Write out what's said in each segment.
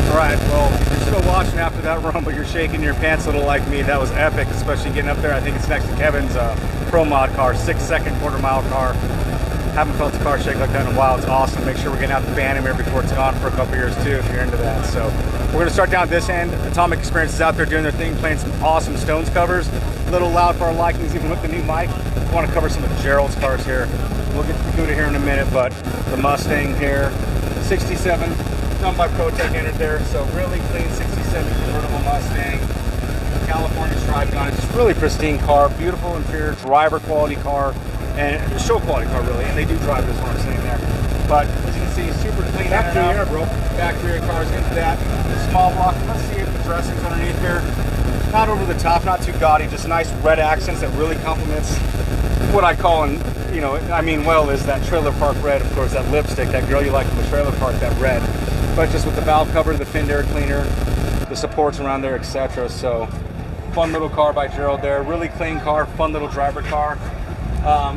Alright, well, if you're still watching after that run, but you're shaking your pants a little like me, that was epic, especially getting up there. I think it's next to Kevin's Pro Mod car, 6-second quarter-mile car. Haven't felt the car shake like that in a while. It's awesome. Make sure we're getting out the Bantam here before it's gone for a couple years too, if you're into that. So we're going to start down this end. Atomic Experience is out there doing their thing, playing some awesome Stones covers. A little loud for our likings, even with the new mic. I want to cover some of Gerald's cars here. We'll get to the Cuda here in a minute, but the Mustang here, 67, done by ProTech entered there. So really clean 67 convertible Mustang. California stripe on it. Just really pristine car, beautiful interior, driver quality car. And show quality car really, and they do drive this one I'm saying there. But as you can see, super clean. Factory air, bro. Factory air cars into that. Small block. Let's see if the dressing's underneath here. Not over the top, not too gaudy, just nice red accents that really complements what I call, and you know, I mean, well, is that trailer park red, of course, that lipstick, that girl you like from the trailer park, that red. But just with the valve cover, the fin air cleaner, the supports around there, etc. So fun little car by Gerald there. Really clean car, fun little driver car.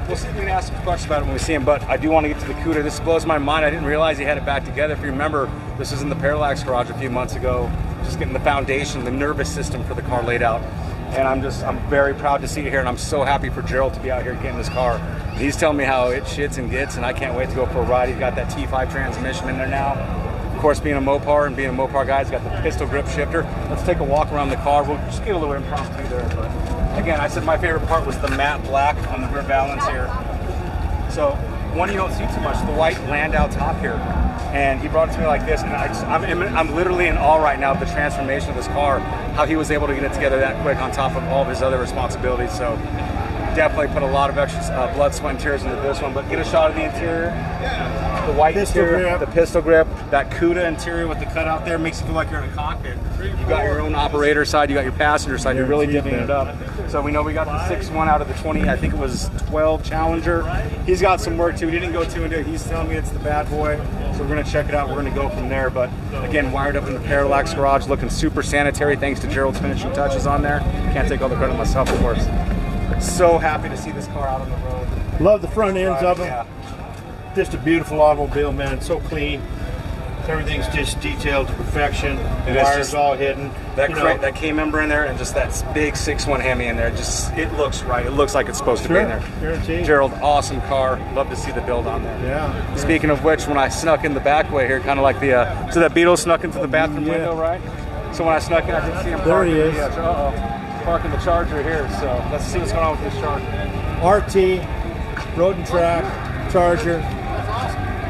We'll see if we can ask some questions about it when we see him, but I do want to get to the Cuda. This blows my mind. I didn't realize he had it back together. If you remember, this was in the Parallax garage a few months ago, just getting the foundation, the nervous system for the car laid out. And I'm very proud to see it here, and I'm so happy for Gerald to be out here getting this car. He's telling me how it shits and gets, and I can't wait to go for a ride. He's got that T5 transmission in there now. Of course, being a Mopar and being a Mopar guy, he's got the pistol grip shifter. Let's take a walk around the car. We'll just get a little impromptu there, but again, I said my favorite part was the matte black on the rear valance here. So one you don't see too much, the white Landau top here. And he brought it to me like this, and I'm literally in awe right now of the transformation of this car, how he was able to get it together that quick on top of all of his other responsibilities. So definitely put a lot of extra blood, sweat, and tears into this one. But get a shot of the interior, the white interior, the pistol grip, that Cuda interior with the cutout there makes you feel like you're in a cockpit. You got your own operator side, you got your passenger side, you're really divvying it up. So we know we got the 6-1 out of the 20, I think it was 12 Challenger. He's got some work too. He didn't go too into it. He's telling me it's the bad boy. So we're going to check it out. We're going to go from there. But again, wired up in the Parallax garage, looking super sanitary thanks to Gerald's finishing touches on there. Can't take all the credit myself, of course. So happy to see this car out on the road. Love the front ends of them. Yeah. Just a beautiful automobile, man. So clean. Everything's just detailed to perfection. The wires all hidden. That K-member in there, and just that big 6.1 Hemi in there. Just it looks right. It looks like it's supposed to be in there. Guaranteed. Gerald, awesome car. Love to see the build on there. Yeah. Speaking of which, when I snuck in the back way here, kind of like the so that Beetle snuck into the bathroom window, right? So when I snuck in, I did see him. There he is. Parking the Charger here. So let's see what's going on with this Charger. RT, road and track, Charger,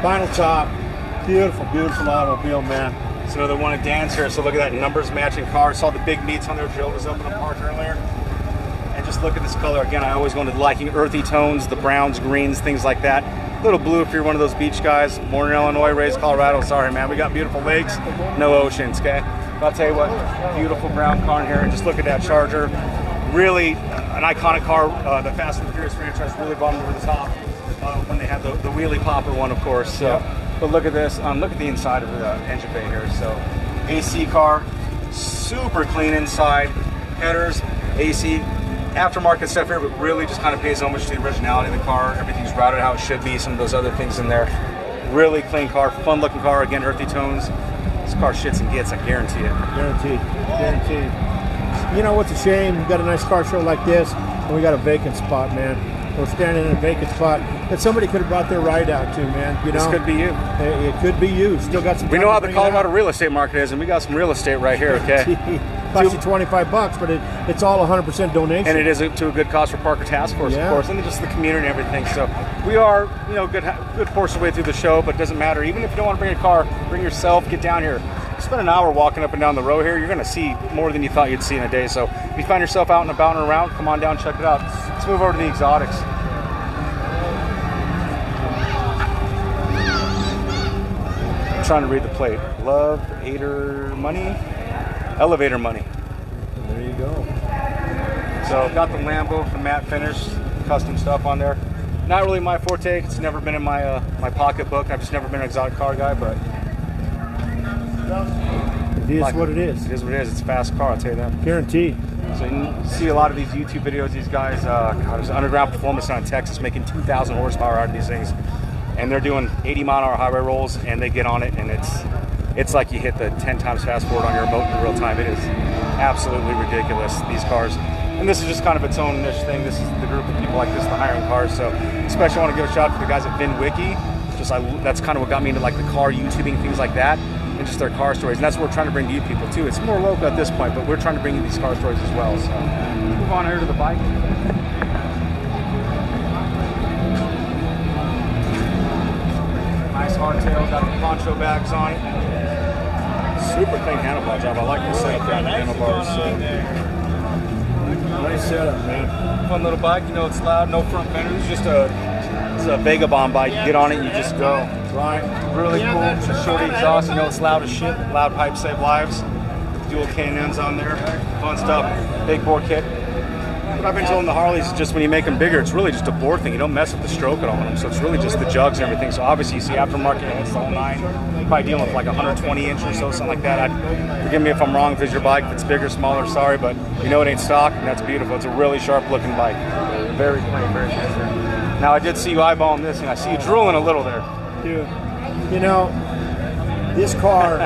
vinyl top. Beautiful, beautiful automobile, man. It's another one of Dan's here. So look at that numbers matching car. Saw the big meats on there. Jill was up in the park earlier. And just look at this color. Again, I always wanted liking earthy tones, the browns, greens, things like that. A little blue if you're one of those beach guys. Born in Illinois, raised Colorado. Sorry, man. We got beautiful lakes, no oceans, okay? But I'll tell you what, beautiful brown car in here. And just look at that Charger. Really an iconic car. The Fast and Furious franchise really brought them over the top when they had the wheelie popper one, of course. So. Yep. But look at this, look at the inside of the engine bay here. So AC car, super clean inside, headers, AC, aftermarket stuff here, but really just kind of pays homage to the originality of the car. Everything's routed how it should be, some of those other things in there. Really clean car, fun looking car, again, earthy tones. This car shits and gets, I guarantee it. Guaranteed, guaranteed. You know what's a shame? We've got a nice car show like this, and we got a vacant spot, man. We're standing in a vacant spot that somebody could have brought their ride out to, man. You know, this could be you. It could be you. Still got some. We know how the Colorado real estate market is, and we got some real estate right here. Okay, costs you $25, but it's all 100% donation, and it is to a good cause for Parker Task Force, of course, and just the community and everything. So we are, you know, good portion of the way through the show, but it doesn't matter. Even if you don't want to bring a car, bring yourself. Get down here. Spend an hour walking up and down the road here. You're going to see more than you thought you'd see in a day. So if you find yourself out and about and around, come on down, check it out. Let's move over to the exotics. Trying to read the plate. Love, hater, money, elevator money. There you go. So got the Lambo, the matte finish, custom stuff on there. Not really my forte. It's never been in my my pocketbook. I've just never been an exotic car guy, but it is what it is. It is what it is. It's a fast car, I'll tell you that. Guaranteed. So you see a lot of these YouTube videos. These guys, there's underground performance down in Texas making 2,000 horsepower out of these things. And they're doing 80-mile-an-hour highway rolls, and they get on it, and it's it's like you hit the 10 times fast forward on your remote in real time. It is absolutely ridiculous, these cars. And this is just kind of its own niche thing. This is the group of people like this, the hiring cars. So especially I want to give a shout out to the guys at VinWiki. That's kind of what got me into like the car YouTubing, things like that, and just their car stories. And that's what we're trying to bring to you people too. It's more local at this point, but we're trying to bring you these car stories as well. So move on here to the bike. Nice hardtail, got the poncho bags on it. Super clean handlebar job. I like the setup down the handlebars. Nice setup, man. Fun little bike. You know, it's loud, no front fenders. It's just it's a Vagabond bike. You get on it, you just go. Right. Really cool. It's a short exhaust. You know, it's loud as shit. Loud pipes save lives. Dual K&Ns on there. Fun stuff. Big bore kit. What I've been told in the Harleys is just when you make them bigger, it's really just a bore thing. You don't mess with the stroke at all on them. So it's really just the jugs and everything. So obviously you see aftermarket, it's the whole 9. Probably dealing with like 120 inch or so, something like that. Forgive me if I'm wrong if it's your bike, if it's bigger, smaller, sorry, but you know it ain't stock, and that's beautiful. It's a really sharp looking bike. Very clean, very nice. Now I did see you eyeballing this, and I see you drooling a little there. Dude, you know, this car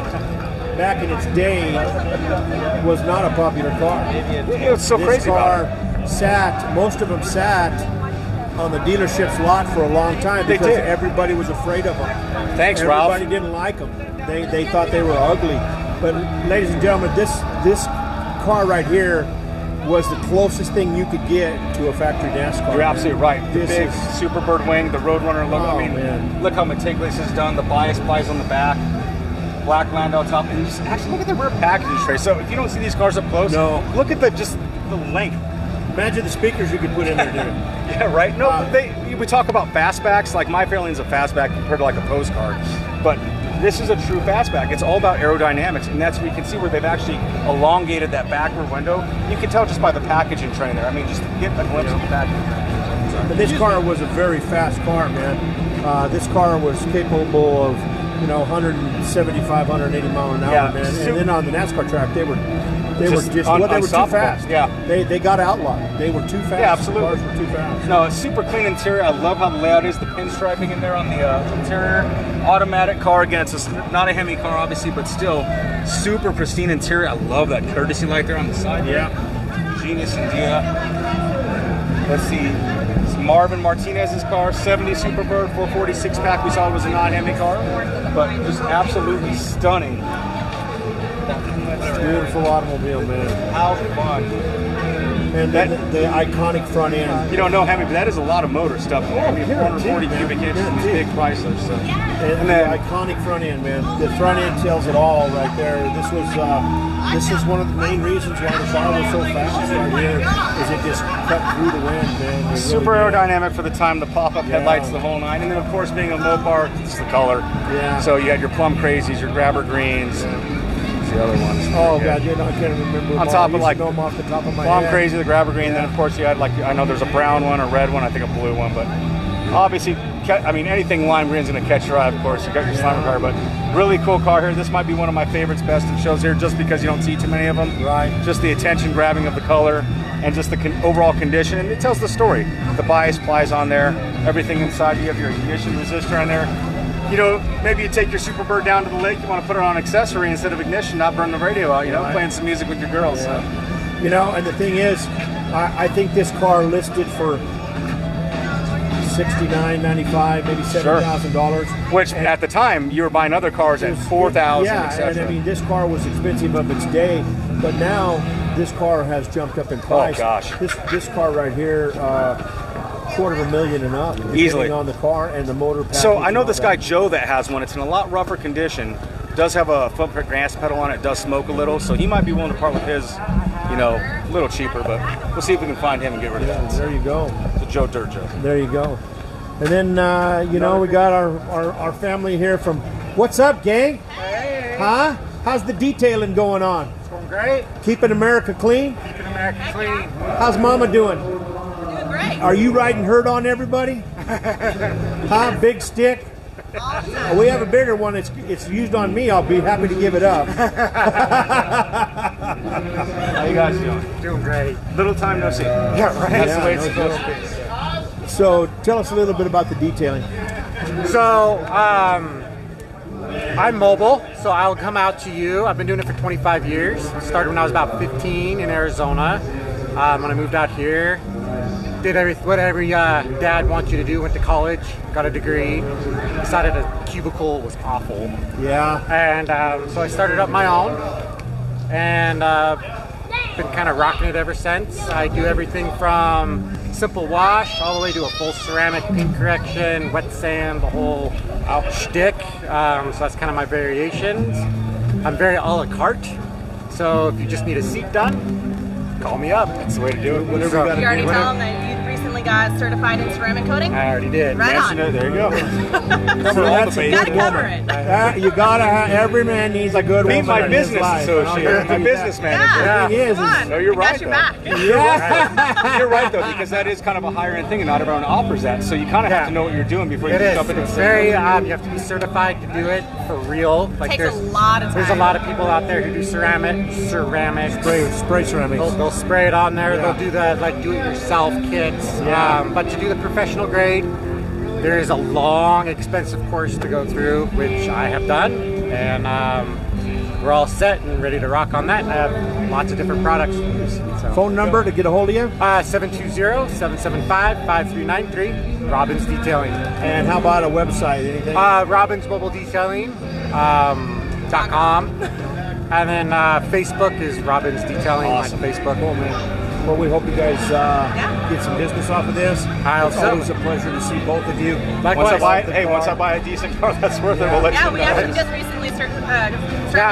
back in its day was not a popular car. It was so crazy about it. Most of them sat on the dealership's lot for a long time because everybody was afraid of them. Thanks, Ralph. Everybody didn't like them. They thought they were ugly. But ladies and gentlemen, this car right here was the closest thing you could get to a factory NASCAR. You're absolutely right. The big Superbird wing, the Roadrunner look. Oh, I mean, man. Look how meticulous is done. The bias plies on the back, black Landau top, and just actually look at the rear package tray. So if you don't see these cars up close, look at the length. Imagine the speakers you could put in there, dude. Yeah, right. No, we talk about fastbacks. Like my Fairlane's a fastback compared to like a postcard, but this is a true fastback. It's all about aerodynamics, and that's where you can see where they've actually elongated that backward window. You can tell just by the packaging tray there. I mean, just get a glimpse of the packaging. But this car was a very fast car, man. This car was capable of, 175, 180 mile an hour, man. And then on the NASCAR track, they were too fast. Yeah, they got outlawed. They were too fast. Yeah, absolutely. The cars were too fast. No, it's super clean interior. I love how the layout is. The pinstriping in there on the interior. Automatic car. Again, it's not a Hemi car, obviously, but still super pristine interior. I love that courtesy light there on the side. Yeah. Genius idea. Let's see. It's Marvin Martinez's car, 70 Superbird 446 pack. We saw it was a non-Hemi car, but just absolutely stunning. Beautiful automobile, man. How fun. And then the iconic front end. You don't know Hemi, but that is a lot of motor stuff. I mean, 440 cubic inches in these big Chryslers. So. And then the iconic front end, man. The front end tells it all right there. This is one of the main reasons why the car was so fast right here, is it just cut through the wind, man. Super aerodynamic for the time, the pop-up headlights, the whole 9. And then, of course, being a Mopar, it's the color. Yeah. So you had your plum crazies, your grabber greens. The other ones. Oh god, I can't remember. On top of like them off the top of my plum head. crazy, the grabber green. Then of course you had like, I know there's a brown one, a red one, I think a blue one, but obviously, I mean anything lime green is going to catch your eye. Of course, you got your Slimer car, but really cool car here. This might be one of my favorites, best in shows here, just because you don't see too many of them. Right. Just the attention grabbing of the color and just the overall condition, and it tells the story. The bias plies on there, everything inside. You have your ignition resistor on there. Maybe you take your Superbird down to the lake, you want to put it on accessory instead of ignition, not burn the radio out, playing some music with your girls. Yeah. So. And the thing is, I think this car listed for $69,995, maybe $7,000. Which at the time you were buying other cars at $4,000. Yeah, and I mean this car was expensive of its day, but now this car has jumped up in price. Oh gosh, this car right here, $250,000 and up, easily on the car and the motor. So I know this guy Joe that has one. It's in a lot rougher condition. Does have a footprint gas pedal on it. Does smoke a little, so he might be willing to part with his, a little cheaper. But we'll see if we can find him and get rid of that. There you go. The Joe Dirt Joe. There you go. And then we got our family here from. What's up, gang? Hey. Huh? How's the detailing going on? It's going great. Keeping America clean? Keeping America clean. How's Mama doing? Doing great. Are you riding herd on everybody? Huh? Big stick? Awesome. We have a bigger one. It's used on me. I'll be happy to give it up. How you guys doing? Doing great. Little time no see. Yeah, right. That's the way it's no supposed joke. to be. So tell us a little bit about the detailing. So, I'm mobile, so I'll come out to you. I've been doing it for 25 years. Started when I was about 15 in Arizona. When I moved out here, did what every dad wants you to do. Went to college, got a degree. Decided a cubicle was awful. Yeah. And so I started up my own, and been kind of rocking it ever since. I do everything from simple wash all the way to a full ceramic paint correction, wet sand, the whole shtick. So that's kind of my variations. I'm very a la carte. So if you just need a seat done, call me up. That's the way to do it. Whatever you gotta You already do. tell them that you recently got certified in ceramic coating? I already did. Right on. There you go. Cover all the bases. Gotta cover it. You gotta have, every man needs a good Be woman my in his business life. associate, I'll my tell you business that. manager. Yeah, The thing is, come on. No, you're I got right, your though. back. You're right though, because that is kind of a higher end thing, and not everyone offers that. So you kind of have to know what you're doing before you It is. jump in. It's very. You have to be certified to do it for real. Like Takes a lot of There's a time. lot of people out there who do ceramics. Spray ceramics. They'll spray it on there. Yeah. They'll do the do-it-yourself kits. Yeah. But to do the professional grade, there is a long, expensive course to go through, which I have done, and we're all set and ready to rock on that. And I have lots of different products to use. So. Phone number to get a hold of you? 720-775-5393. Robbins Detailing. And how about a website? Anything? RobinsMobileDetailing.com. And then Facebook is Robbins Detailing on Facebook. Cool, man. Well, we hope you guys get some business off of this. I hope It's so. always a pleasure to see both of you. Likewise. Once I buy a decent car that's worth it, we'll let Yeah, you we know. actually just recently ceramic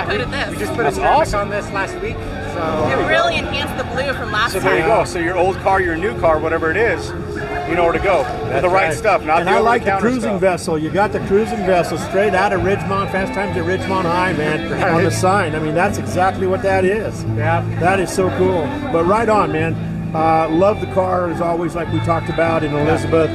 coated we this. just put a That's ceramic awesome. on this last week. It So really enhanced the blue from last So time. there you go. So your old car, your new car, whatever it is, you know where to go. With the right right. stuff, not And the I like the over-the-counter cruising stuff. vessel. You got the cruising vessel straight out of Ridgemont, Fast Times at Ridgemont High, man, on the sign. I mean, that's exactly what that is. yeah. That is so cool. But right on, man. Love the car, as always, like we talked about in Elizabeth.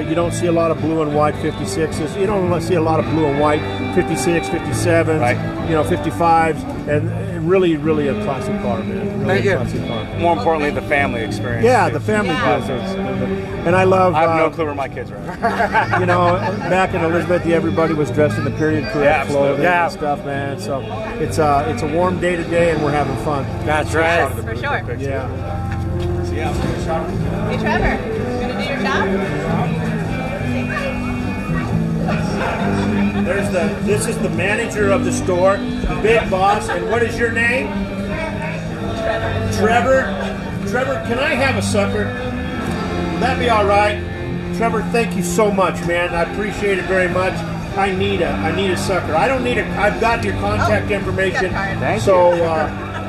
You don't see a lot of blue and white 56s. You don't see a lot of blue and white 56, 57s, Right. 55s, and really, really a classic car, man. Really Thank you. a classic car. More importantly, the family experience. Yeah, the family Yeah. business. And I love, I have no clue where my kids are at. back in Elizabeth, everybody was dressed in the period Yeah, correct absolutely. clothing Yeah. and stuff, man. So it's a warm day today, and we're having fun. That's right. For sure. Yeah. Hey, Trevor, you gonna do your job? This is the manager of the store, the big boss. And what is your name? Trevor. Trevor, can I have a sucker? Would that be all right? Trevor, thank you so much, man. I appreciate it very much. I need a sucker. I don't need I've got your contact information. Thank So,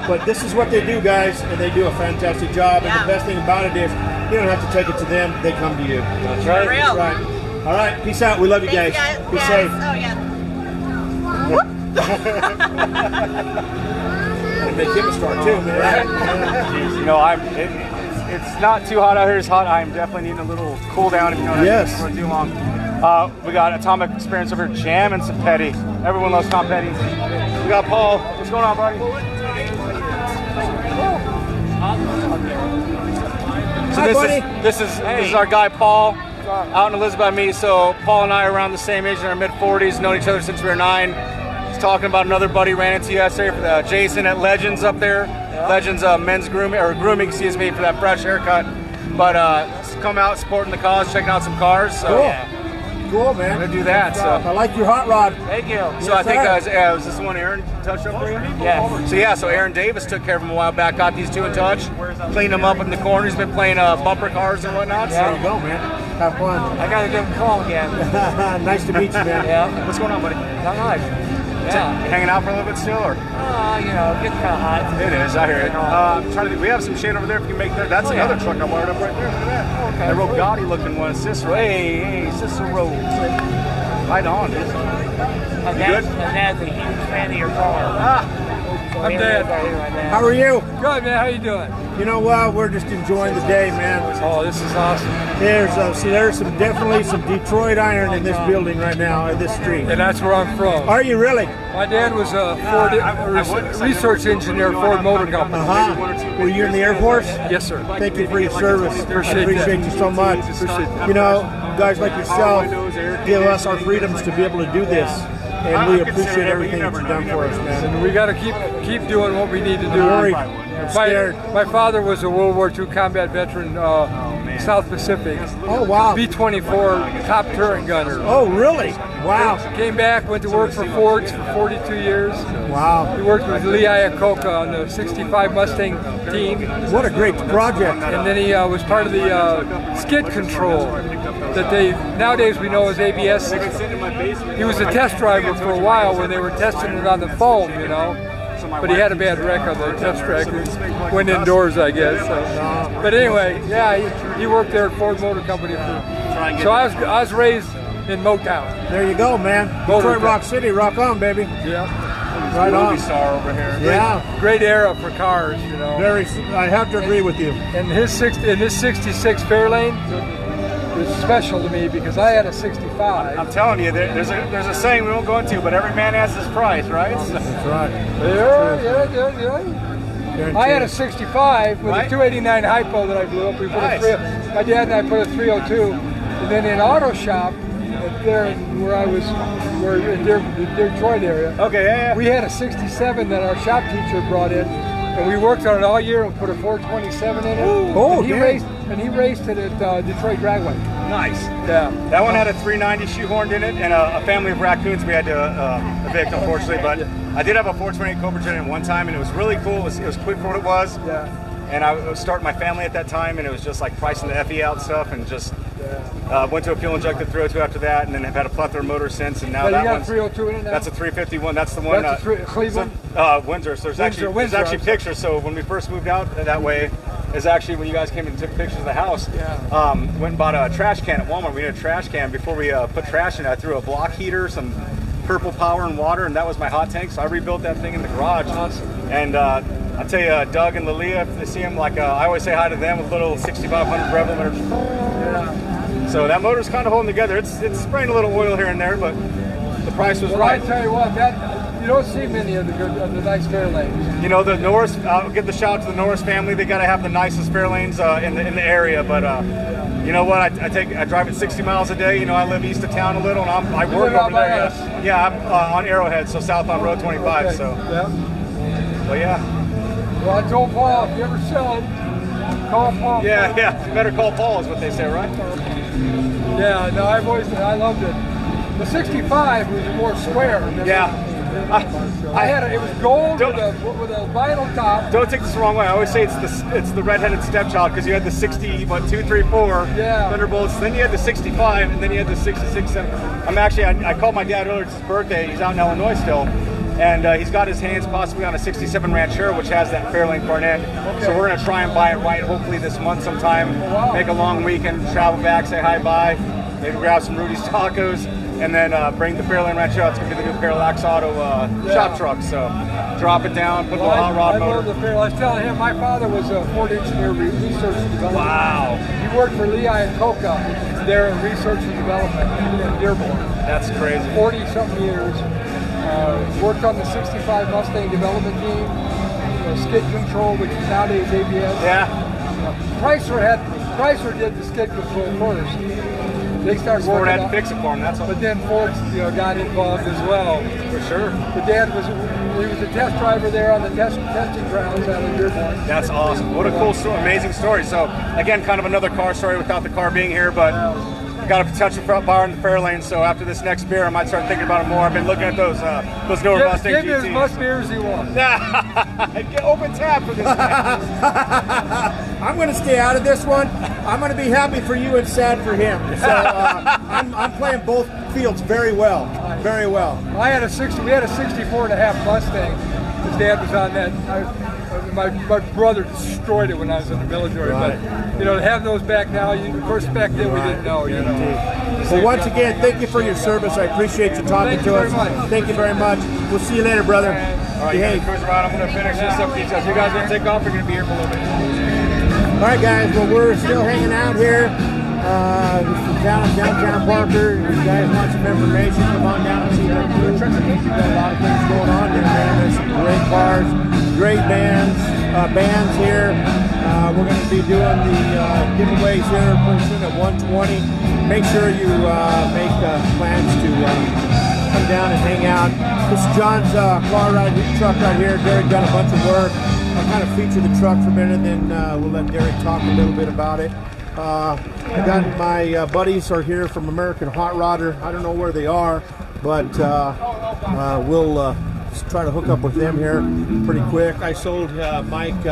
but this is what they do, guys, and they do a fantastic job. Yeah. And the best thing about it is you don't have to take it to them; they come to you. That's For right. real. Right. All right. Peace out. We love you Thanks, guys. guys. Be Yes. safe. Oh, yeah. And make him a star too, man. You know, it's not too hot out here. It's hot. I'm definitely needing a little cool down, if you know what I mean, Yes. for too long. We got Atomic Experience over here jamming some petty. Everyone loves Tom Petty. We got Paul. What's going on, buddy? So Hi, buddy. this is our guy Paul out in Elizabeth by me. So Paul and I are around the same age in our mid 40s, known each other since we were 9. He's talking about another buddy ran into yesterday, Jason at Legends up there. Legends men's grooming, excuse me, for that fresh haircut. But come out supporting the cause, checking out some cars. So Cool. yeah, Cool, man. we're gonna do that. I So. like your hot rod. Thank you. So Yes, I think sir. was this the one Aaron touched up for you? Yeah. So Aaron Davis took care of him a while back. Got these two in touch, cleaned them up in the corner. He's been playing bumper cars and whatnot. There you So go, man. Have fun. I gotta give him a call again. Nice to meet you, man. Yeah. what's going on, buddy? Not much. You hanging out for a little bit still, or? Getting kind of hot. It is. I hear it. Trying to. We have some shade over there. If you can make that. That's another truck I wired up right there. Look at that. Okay. That real gaudy looking one. Cicero. Hey, Cicero. Right on, dude. My Good? dad's a huge fan of your car. I'm dead. How are you? Good, man. How you doing? You know what? We're just enjoying the day, man. Oh, this is awesome. There's definitely some Detroit iron in this building right now, in this street. And that's where I'm from. Are you really? My dad was a research engineer, Ford Motor Company. Were you in the Air Force? Yes, sir. Thank you for your service. Appreciate Appreciate that. you so much. Appreciate that. You know, guys like yourself give us our freedoms to be able to do this. and we appreciate everything that you've done for us, man. And we got to keep doing what we need to do. I'm scared. My father was a World War II combat veteran, South Pacific. Oh, wow. B-24 top turret gunner. Oh, really? Wow. Came back, went to work for Ford's for 42 years. Wow. He worked with Lee Iacocca on the 65 Mustang team. What a great project. And then he was part of the skid control that they nowadays we know as ABS system. He was a test driver for a while when they were testing it on the foam, you know. But he had a bad wreck on the test track and went indoors, I guess. So. But anyway, yeah, he worked there at Ford Motor Company. So I was raised in Motown. There you go, man. Detroit Rock City, rock on, baby. Yeah. Right on. Movie star over here. Yeah. Great era for cars, you know. I have to agree with you. And his 66 Fairlane is special to me because I had a 65. I'm telling you, there's a saying we won't go into, but every man has his price, right? That's right. Yeah. I had a 65 with a 289 hypo that I blew up. My dad and I put a 302, and then in auto shop there in the Detroit area. Okay, yeah. We had a 67 that our shop teacher brought in, and we worked on it all year and put a 427 in it. Oh, and he raced it at Detroit Dragway. Nice. Yeah. That one had a 390 shoehorned in it and a family of raccoons we had to evict, unfortunately. But I did have a 428 Cobra Jet in one time, and it was really cool. It was quick for what it was. Yeah. And I was starting my family at that time, and it was just like pricing the FE out stuff, and just went to a fuel injected 302 after that, and then have had a plethora of motors since. And now you that got one's 302 in it now? That's a 351. That's the one. That's Cleveland. Windsor. So there's Windsor, actually pictures. So when we first moved out that way, is actually when you guys came and took pictures of the house. Yeah. Went and bought a trash can at Walmart. We had a trash can before we put trash in. I threw a block heater, some purple power and water, and that was my hot tank. So I rebuilt that thing in the garage. Awesome. And I tell you, Doug and Lilia, if they see them, like I always say hi to them with little 6500 rev limiter. Yeah. So that motor's kind of holding together. It's spraying a little oil here and there, but the price was right. I tell you what, you don't see many of the nice Fairlanes. You know, the Norris. I'll give the shout out to the Norris family. They got to have the nicest Fairlanes in the area. But you know what? I drive it 60 miles a day. You know, I live east of town a little, and I work over there. Yeah, I'm on Arrowhead, so south on Road 25. Okay. So yeah. But yeah. Well, I told Paul, if you ever sell it, call Paul. Yeah. You better call Paul, is what they say, right? Yeah, no, I loved it. The 65 was more square. It was gold with a vinyl top. Don't take this the wrong way. I always say it's the redheaded stepchild because you had the 2, 3, 4 Thunderbolts, then you had the 65, and then you had the 66. I called my dad earlier. It's his birthday. He's out in Illinois still. And he's got his hands possibly on a 67 Ranchero, which has that Fairlane Cornet. Okay. So we're going to try and buy it right, hopefully this month sometime. Wow. Make a long weekend, travel back, say hi-bye, maybe grab some Rudy's Tacos, and then bring the Fairlane Ranchero. It's going to be the new Parallax Auto shop truck. So drop it down, put the hot rod motor. I love the Fairlane. I was telling him, my father was a Ford engineer, research and development. Wow. He worked for Lee Iacocca there in research and development in Dearborn. That's crazy. 40-something years. Worked on the 65 Mustang development team, skid control, which is nowadays ABS. Yeah. Chrysler did the skid control first. They started Ford working had to fix it for him. That's all. But then Ford, got involved as well. For sure. The dad was a test driver there on the testing grounds out of Dearborn. That's awesome. What a cool story, amazing story. So again, kind of another car story without the car being here, but. Got a potential front bar in the Fairlane, so after this next beer, I might start thinking about it more. I've been looking at those newer Mustang GTs. Give me as much beer as you want. Get open tap for this I'm going to stay out of this one. I'm going to be happy for you and sad for him. So I'm playing both fields very well. Very well. We had a 64.5 Mustang. His dad was on that. My brother destroyed it when I was in the military, right. But to have those back now, of course back then we didn't know. Well, once again, thank you for your service. I appreciate you talking to us. Thank you very much. We'll see you later, brother. All right, hey, cruise around. I'm going to finish this up details. You guys want to take off? We're going to be here for a little bit. All right, guys. Well, we're still hanging out here. This is downtown Parker. If you guys want some information, come on down and see the trucks. We've got a lot of things going on here, man. There's some great cars, great bands here. We're going to be doing the giveaways here pretty soon at 1:20. Make sure you make plans to come down and hang out. This is John's truck right here. Derek done a bunch of work. I'll kind of feature the truck for a minute, then we'll let Derek talk a little bit about it. I got my buddies are here from American Hot Rodder. I don't know where they are, but we'll try to hook up with them here pretty quick. I sold Mike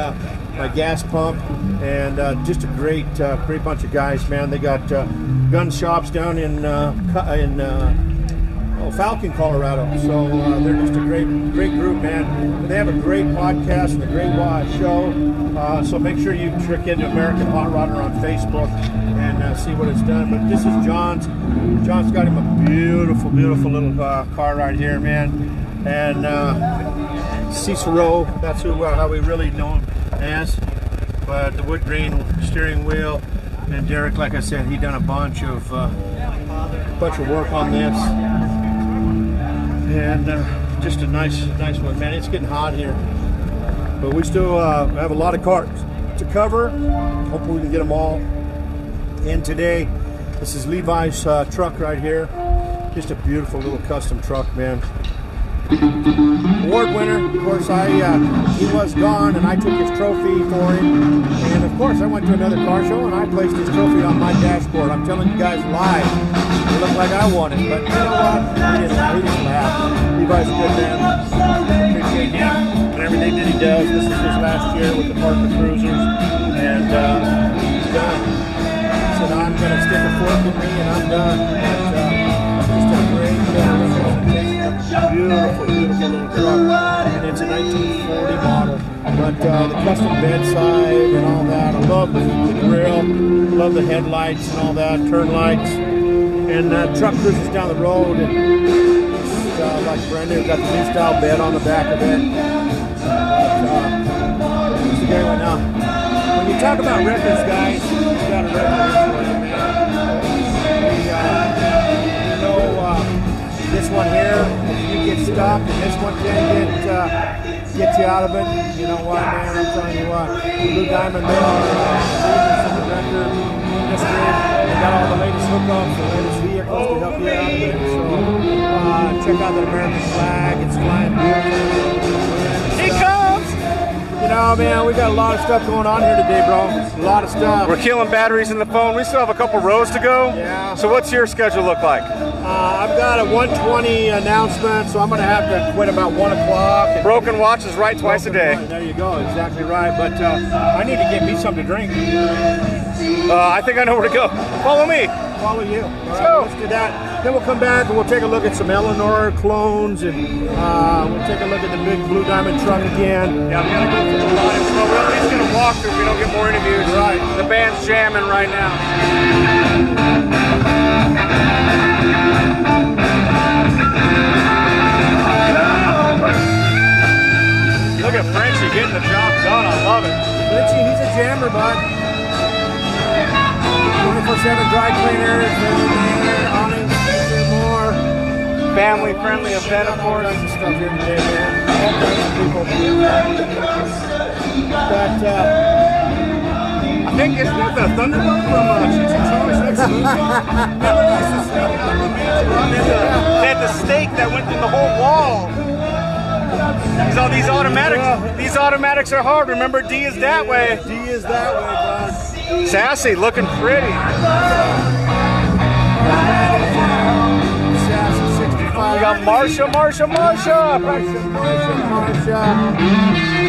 my gas pump, and just a great bunch of guys, man. They got gun shops down in Falcon, Colorado. So they're just a great group, man. They have a great podcast and a great show. So make sure you trick into American Hot Rodder on Facebook and see what it's done. But this is John's. John's got him a beautiful little car right here, man. And Cicero, that's how we really know him as. But the wood grain steering wheel, and Derek, like I said, he done a bunch of work on this, and just a nice one, man. It's getting hot here, but we still have a lot of cars to cover. Hopefully we can get them all in today. This is Levi's truck right here. Just a beautiful little custom truck, man. Award winner, of course. He was gone, and I took his trophy for him. And of course, I went to another car show, and I placed his trophy on my dashboard. I'm telling you guys live, it looked like I won it, but you know what? He didn't laugh. Levi's a good man. Appreciate him and everything that he does. This is his last year with the Parker Cruisers, and he's done. He said, "I'm going to stick a fork in me, and I'm done." Just a great representation. Beautiful little truck, and it's a 1940 model. But the custom bedside and all that, I love the grill, love the headlights and all that, turn lights, and truck cruises down the road, and it's like brand new. Got the new style bed on the back of it. It's a great one. Now, when you talk about records, guys, you got a record, man. This one here, if you get stuck, and this one can get you out of it. You know what, man? I'm telling you what, Blue Diamond, they are leaders in the record industry. They got all the latest hookups, the latest vehicles to help you out of it. So check out the American flag. It's flying beautiful. Here comes! You know, man, we got a lot of stuff going on here today, bro. A lot of stuff. We're killing batteries in the phone. We still have a couple rows to go. Yeah. So what's your schedule look like? I've got a 1:20 announcement, so I'm going to have to quit about 1 o'clock. Broken watch is right twice a day. There you go, exactly right. But I need to get me something to drink. I think I know where to go. Follow me. Follow you. Let's go. Let's do that. Then we'll come back and we'll take a look at some Eleanor clones, and we'll take a look at the big Blue Diamond truck again. Yeah, we gotta go through the line. So we're at least gonna walk through. We don't get more interviews. Right. The band's jamming right now. Look at Frenchie getting the job done. I love it. Frenchie, he's a jammer, bud. 24/7 dry cleaners, awnings, more. Family friendly event, of course. All kinds of stuff here today, man. All kinds of people. But I think, isn't that the Thunderbird from Cheech and Chong's next movie? They had the stake that went through the whole wall. Because all these automatics are hard. Remember, D is that way. D is that way, bud. Sassy, looking pretty. Sassy 65. We got Marsha.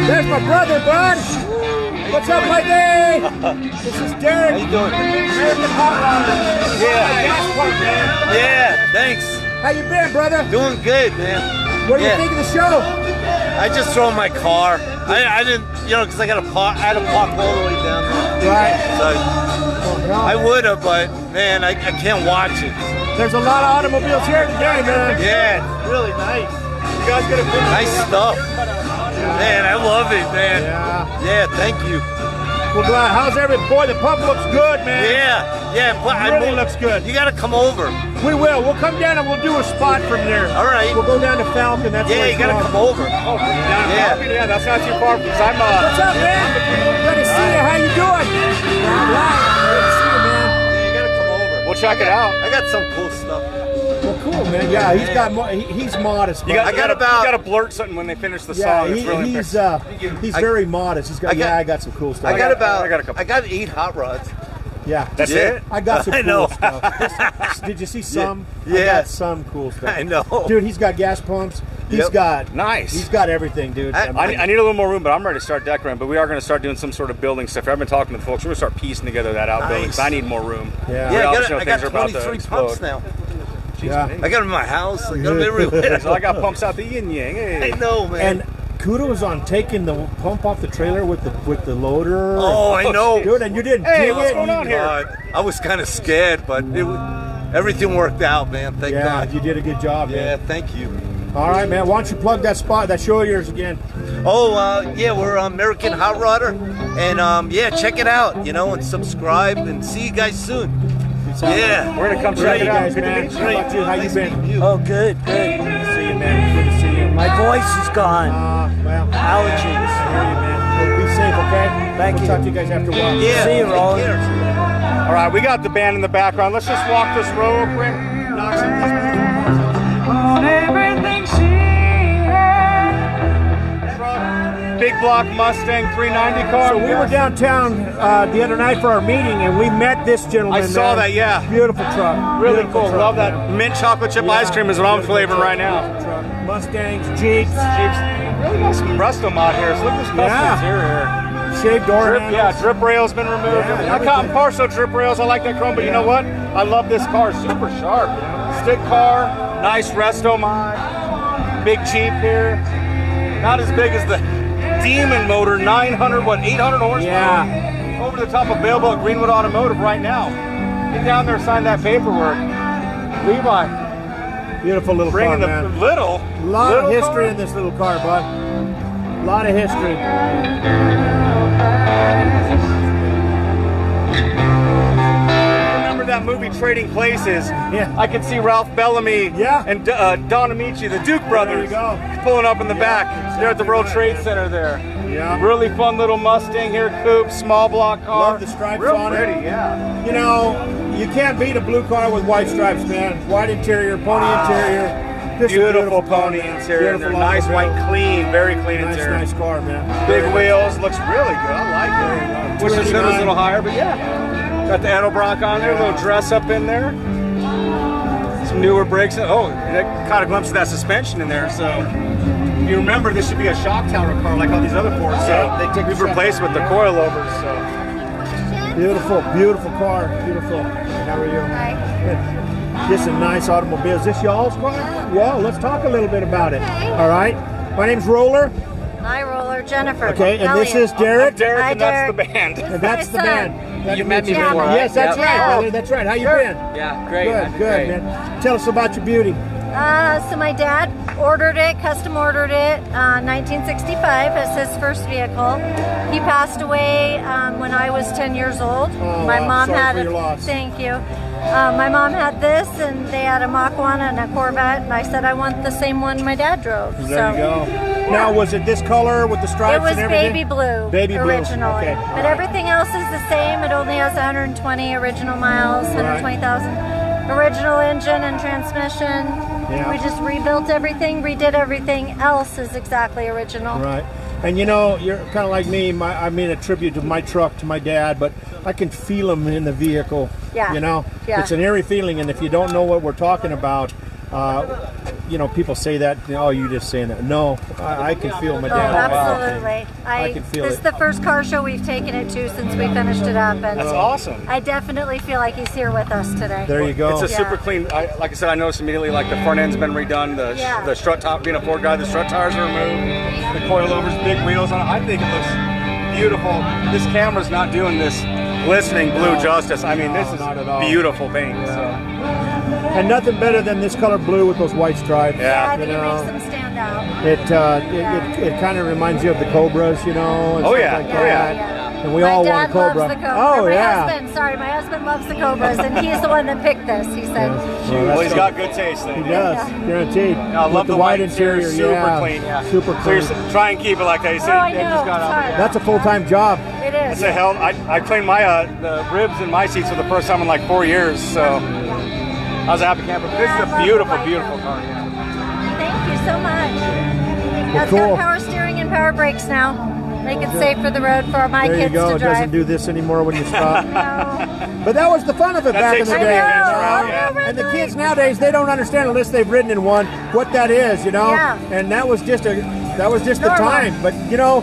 There's my brother, bud. What's up, my day? This is Derek. How you doing? American Hot Rodder. Yeah. Gas pump, man. Yeah, thanks. How you been, brother? Doing good, man. What do you think of the show? I just throw in my car. I didn't, because I had to park all the way down there. Right. So I would have, but man, I can't watch it. There's a lot of automobiles here today, man. Yeah, it's really nice. You guys get a big Nice stuff. Man, I love it, man. Yeah, thank you. Well, glad. How's boy, the pump looks good, man. Yeah, but It really looks good. You gotta come over. We will. We'll come down and we'll do a spot from there. All right. We'll go down to Falcon. That's where Yeah, you it's gotta from. come over. Yeah, that's not too far because I'm What's up, man? Good to see you. How you doing? Good to see you, man. Yeah, you gotta come over. We'll check it out. I got some cool stuff. Well, cool, man. Yeah, he's got he's modest. You got to blurt something when they finish the song. It's really he's very modest. He's got I got some cool stuff. I got 8 hot rods. Yeah, that's it. I got some cool stuff. Did you see some? Yeah. I got some cool stuff. I know, dude. He's got gas pumps. He's got nice. He's got everything, dude. I need a little more room, but I'm ready to start decorating. But we are going to start doing some sort of building stuff. I've been talking to the folks. We're going to start piecing together that outbuilding because I need more room. Yeah, I got 23 pumps now. Yeah, I got them in my house. I got them everywhere. So I got pumps out the yin yang. Hey. I know, man. And kudos on taking the pump off the trailer with the loader. Oh, I know, dude. And you didn't. Hey, what's going on here? I was kind of scared, but everything worked out, man. Thank God. Yeah, you did a good job. Yeah, man. thank you. All right, man. Why don't you plug that show of yours again? Oh, yeah, we're American Hot Rodder, and yeah, check it out, and subscribe, and see you guys soon. Yeah, we're gonna come check it out. Good to meet you. How about you? How you been? Oh, good. Good to see you, man. Good to see you. My voice is gone. Well, allergies. I hear you, man. Well, be safe, okay? Thank you. Talk to you guys after a while. Yeah. See you, Roland. All right, we got the band in the background. Let's just walk this row real quick. Knock some of these On everything she big block Mustang 390 car. So we were downtown the other night for our meeting, and we met this gentleman. I saw that, yeah. Beautiful truck. Really Beautiful cool. truck, Love man. that mint chocolate chip ice cream is what I'm flavoring right now. Mustangs, Jeeps. Really got some resto mod here. So look at this custom interior. Shaved door handles. Yeah, drip rail's been removed. Yeah, I'm partial drip rails. I like that chrome, but you know what? I love this car. Super sharp. Stick car, nice resto mod. Big Jeep here. Not as big as the Demon motor, 800 horsepower. Yeah. Over the top available at Greenwood Automotive right now. Get down there, sign that paperwork. Levi. Beautiful little car, Bringing the man. little. Lot of history car. in this little car, bud. A lot of history. Remember that movie Trading Places? Yeah. I can see Ralph Bellamy and Don Amici, the Duke brothers, pulling up in the back. They're at the World Trade Center there. Yeah. Really fun little Mustang here, coupe, small block car. Love the stripes Real on pretty, it. Yeah. You know, you can't beat a blue car with white stripes, man. White interior, pony interior. Just Beautiful car, pony man. interior. Beautiful Nice automobile. white, clean, very clean interior. Nice car, man. Big wheels, looks really good. I like it. Wish the hood was a little higher, but yeah. Got the Edelbrock on there, a little dress up in there. Some newer brakes. Oh, that caught a glimpse of that suspension in there. So you remember this should be a shock tower car like all these other Fords. So we've replaced with the coilovers. So beautiful, beautiful car. Beautiful. How are you? Hi. This is a nice automobile. Is this y'all's car? Well, let's talk a little bit about it. All right. My name's Roller. Hi, Roller. Jennifer. Okay, and this is Derek. Derek, Hi, and that's Derek. the band. And that's the band. You met me before, right? Yes, that's Yep. right, brother. That's right. How you been? Yeah, great. Good, man. Tell us about your beauty. So my dad ordered it, custom ordered it, 1965 as his first vehicle. He passed away when I was 10 years old. Oh, my mom sorry had for your loss. Thank you. My mom had this, and they had a Mach 1 and a Corvette, and I said I want the same one my dad drove. There you go. Now, was it this color with the stripes It was and everything? baby blue, Baby blue. originally. Okay. But everything else is the same. It only has 120 original miles, 120,000. Original engine and transmission. Yeah. We just rebuilt everything, redid everything else is exactly original. Right. And you know, you're kind of like me. I made a tribute to my truck to my dad, but I can feel him in the vehicle. Yeah. You know, Yeah. it's an eerie feeling, and if you don't know what we're talking about, you know, people say that, oh, you're just saying that. No, I can feel my Oh, dad. absolutely. I can feel this it. is the first car show we've taken it to since we finished it up. And That's awesome. I definitely feel like he's here with us today. There you go. It's a super clean. Like I said, I noticed immediately. Like the front end's been redone. The strut top, being a Ford guy, the strut tires are removed. The coilovers, big wheels on it. I think it looks beautiful. This camera's not doing this glistening blue justice. I mean, this is not at all. beautiful paint. So. And nothing better than this color blue with those white stripes. I you think it know. makes them stand out. It kind of reminds you of the Cobras, you know. And Oh, stuff yeah. like Oh, that. yeah. And we my all dad want a Cobra. loves the Cobra. Oh, my yeah. my husband loves the Cobras, and he's the one that picked this. He said, Well, he's got good taste. Then. He does, guaranteed. I love With the white interior, super clean. Yeah. Super So clean. you're try and keep it like that. You see, I it know, just got it's out. hard. Yeah. That's a full-time job. it is. It's a hell. I cleaned my the ribs in my seats for the first time in like 4 years. So I was a happy camper. This is a beautiful, beautiful car. Thank you so much. That's cool. got power steering and power brakes now. Make it safe for the road for my There you kids go. to It drive. doesn't do this anymore when you stop. No. But that was the fun of it back in the takes day. I know. And the kids nowadays, they don't understand unless they've ridden in one what that is, you know. Yeah. And that was just the Normal. time. But you know,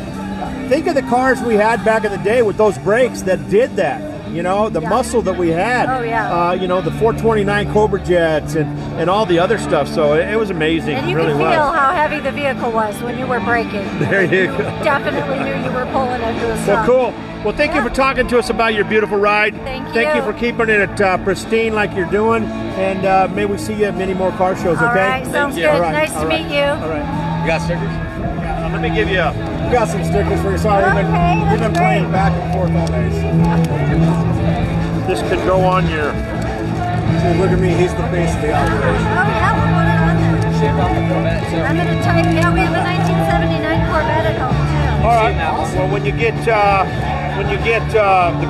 think of the cars we had back in the day with those brakes that did that. You know, the muscle that we had. Oh, yeah. You know, the 429 Cobra Jets and all the other stuff. So it was amazing. And you it really could feel was. how heavy the vehicle was when you were braking. There you go. Definitely knew you were pulling into a Well, stop. cool. Well, thank you for talking to us about your beautiful ride. Thank Thank you you. for keeping it pristine like you're doing. And may we see you at many more car shows, All okay? right, sounds good. All right, Nice to all right, meet you. All right. You got stickers? Let me give you we got some stickers for you. Sorry, Okay, we've been that's playing great. back and forth all day. This could go on your... Look at me, he's the face of the operation. Oh, yeah, we'll put it on there. I'm going to type, yeah, we have a 1979 Corvette at home, too. All right. Well, when you get the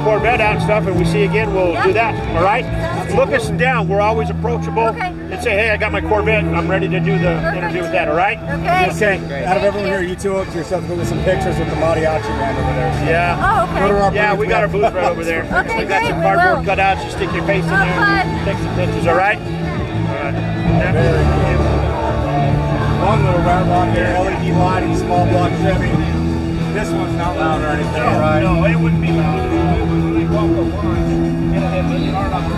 Corvette out and stuff, and we see you again, we'll do that. All right. Look us down. We're always approachable. Okay. And say, hey, I got my Corvette. I'm ready to do the interview with that. All right. Okay. Out of everyone here, you two hooked yourself with some pictures with the mariachi man over there. Yeah. Oh, okay. Yeah, we got our booth right over there. Okay, We got great, some we cardboard will. cutouts. You stick your face in Oh, there. fun. Take some pictures. All right. Very cool. Long little round on here, LED light and small block Chevy. This one's not loud or anything, No, right? no, it wouldn't be loud. It would really walk the line. Get it in the car off the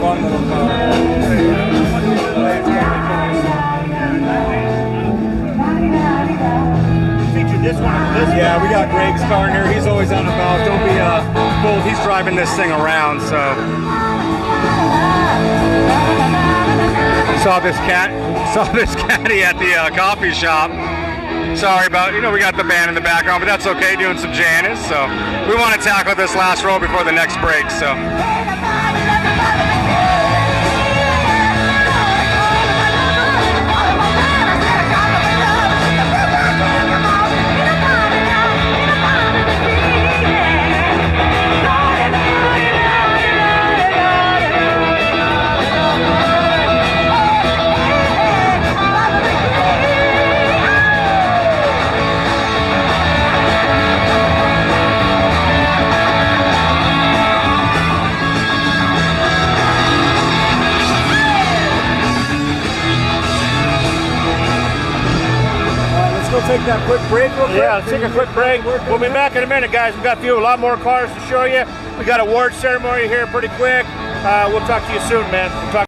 Fun little car. Featured this one. Yeah, we got Greg's car in here. He's always on about. Don't be fooled. He's driving this thing around. So saw this caddy at the coffee shop. Sorry about, we got the band in the background, but that's okay. Doing some Janis. So we want to tackle this last row before the next break. So. Take that quick break real quick. Yeah, let's take a quick break. We'll be back in a minute, guys. We've got a lot more cars to show you. We got a award ceremony here pretty quick. We'll talk to you soon, man. We'll talk